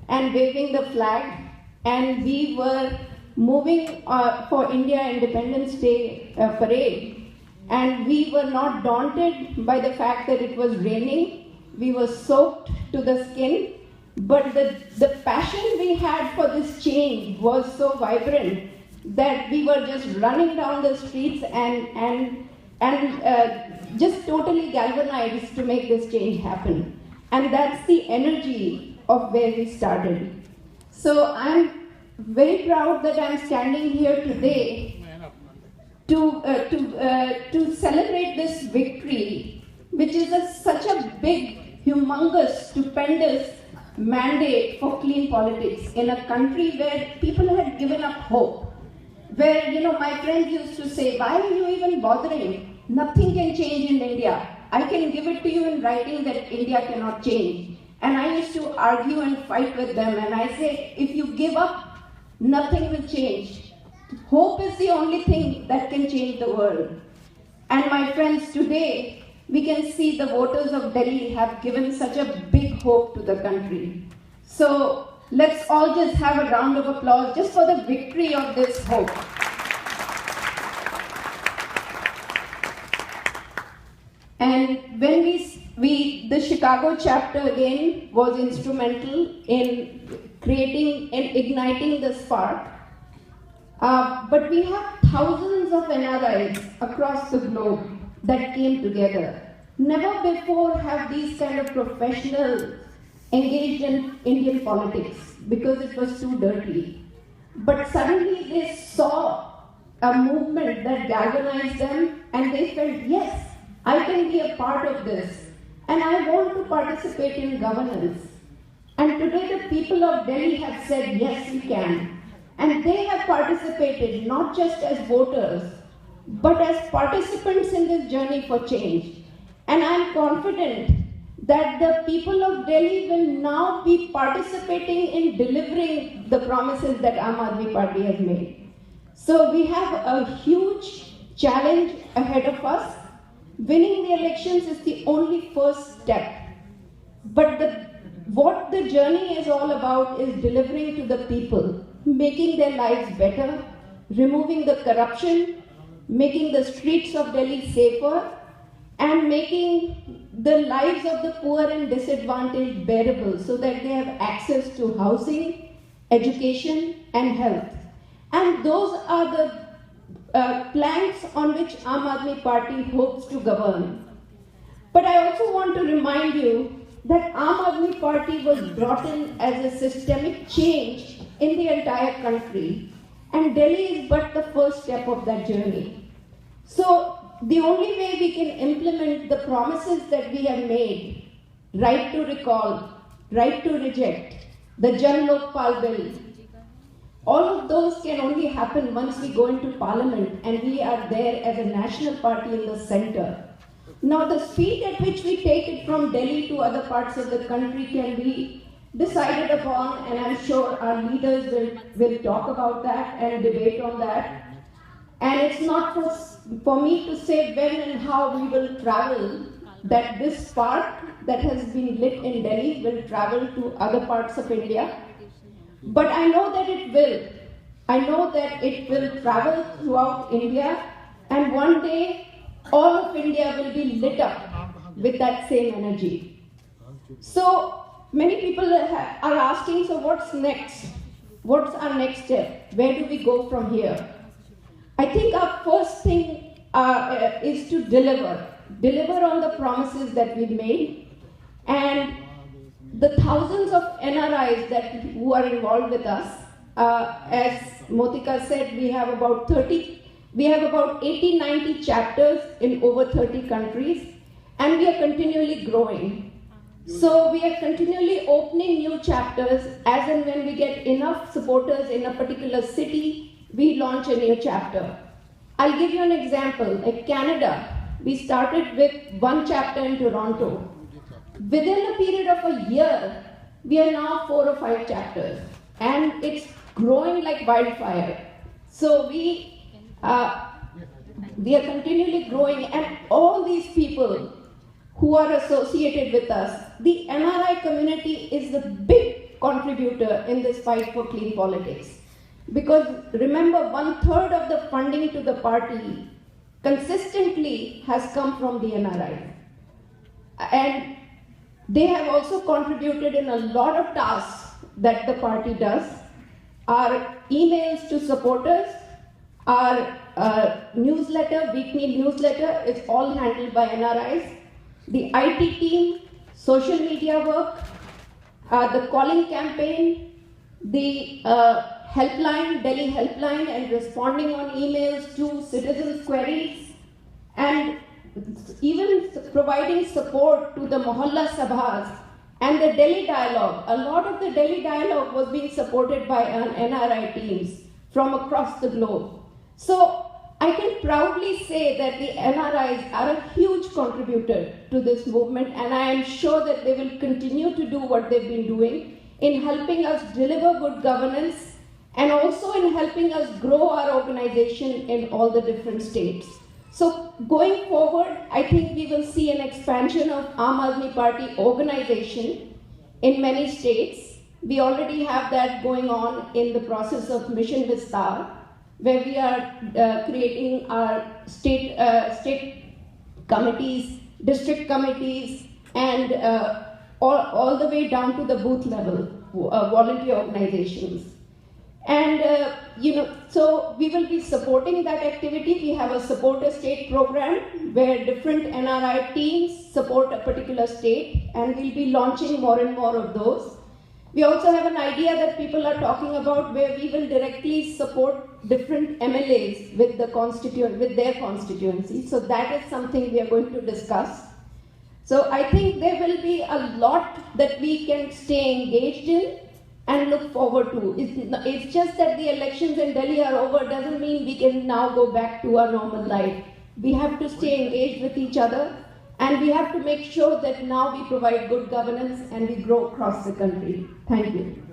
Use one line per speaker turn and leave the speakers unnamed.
and waving the flag, and we were moving for India Independence Day parade, and we were not daunted by the fact that it was raining. We were soaked to the skin, but the passion we had for this change was so vibrant that we were just running down the streets and just totally galvanized to make this change happen. And that's the energy of where we started. So I'm very proud that I'm standing here today to celebrate this victory, which is such a big, humongous, stupendous mandate for clean politics in a country where people had given up hope. Where, my friends used to say, why are you even bothering? Nothing can change in India. I can give it to you in writing that India cannot change. And I used to argue and fight with them, and I say, if you give up, nothing will change. Hope is the only thing that can change the world. And my friends, today, we can see the voters of Delhi have given such a big hope to the country. So let's all just have a round of applause just for the victory of this hope. And when the Chicago chapter again was instrumental in creating and igniting the spark. But we have thousands of NRIs across the globe that came together. Never before have these kind of professionals engaged in Indian politics because it was too dirty. But suddenly they saw a movement that galvanized them, and they felt, yes, I can be a part of this, and I want to participate in governance. And today the people of Delhi have said, yes, we can. And they have participated not just as voters, but as participants in this journey for change. And I'm confident that the people of Delhi will now be participating in delivering the promises that Aam Aadmi Party has made. So we have a huge challenge ahead of us. Winning the elections is the only first step. But what the journey is all about is delivering to the people, making their lives better, removing the corruption, making the streets of Delhi safer, and making the lives of the poor and disadvantaged bearable so that they have access to housing, education, and health. And those are the planks on which Aam Aadmi Party hopes to govern. But I also want to remind you that Aam Aadmi Party was brought in as a systemic change in the entire country, and Delhi is but the first step of that journey. So the only way we can implement the promises that we have made, right to recall, right to reject, the Jan Lokpal bill, all of those can only happen once we go into parliament and we are there as a national party in the center. Now the speed at which we take it from Delhi to other parts of the country can be decided upon, and I'm sure our leaders will talk about that and debate on that. And it's not for me to say when and how we will travel, that this spark that has been lit in Delhi will travel to other parts of India. But I know that it will. I know that it will travel throughout India, and one day all of India will be lit up with that same energy. So many people are asking, so what's next? What's our next step? Where do we go from here? I think our first thing is to deliver on the promises that we made, and the thousands of NRIs who are involved with us. As Motika said, we have about 80-90 chapters in over 30 countries, and we are continually growing. So we are continually opening new chapters. As and when we get enough supporters in a particular city, we launch a new chapter. I'll give you an example. Like Canada, we started with one chapter in Toronto. Within a period of a year, we are now 4 or 5 chapters, and it's growing like wildfire. So we are continually growing, and all these people who are associated with us, the NRI community is the big contributor in this fight for clean politics. Because remember, 1/3 of the funding to the party consistently has come from the NRI. And they have also contributed in a lot of tasks that the party does. Our emails to supporters, our newsletter, weekly newsletter is all handled by NRIs. The IT team, social media work, the calling campaign, the helpline, Delhi helpline, and responding on emails to citizens' queries, and even providing support to the Mohalla Sabhas and the Delhi Dialogue. A lot of the Delhi Dialogue was being supported by NRI teams from across the globe. So I can proudly say that the NRIs are a huge contributor to this movement, and I am sure that they will continue to do what they've been doing in helping us deliver good governance and also in helping us grow our organization in all the different states. So going forward, I think we will see an expansion of Aam Aadmi Party organization in many states. We already have that going on in the process of Mission Vistar, where we are creating our state committees, district committees, and all the way down to the booth level, volunteer organizations. And so we will be supporting that activity. We have a support a state program where different NRI teams support a particular state, and we'll be launching more and more of those. We also have an idea that people are talking about where we will directly support different MLAs with their constituency. So that is something we are going to discuss. So I think there will be a lot that we can stay engaged in and look forward to. It's just that the elections in Delhi are over doesn't mean we can now go back to our normal life. We have to stay engaged with each other, and we have to make sure that now we provide good governance and we grow across the country. Thank you.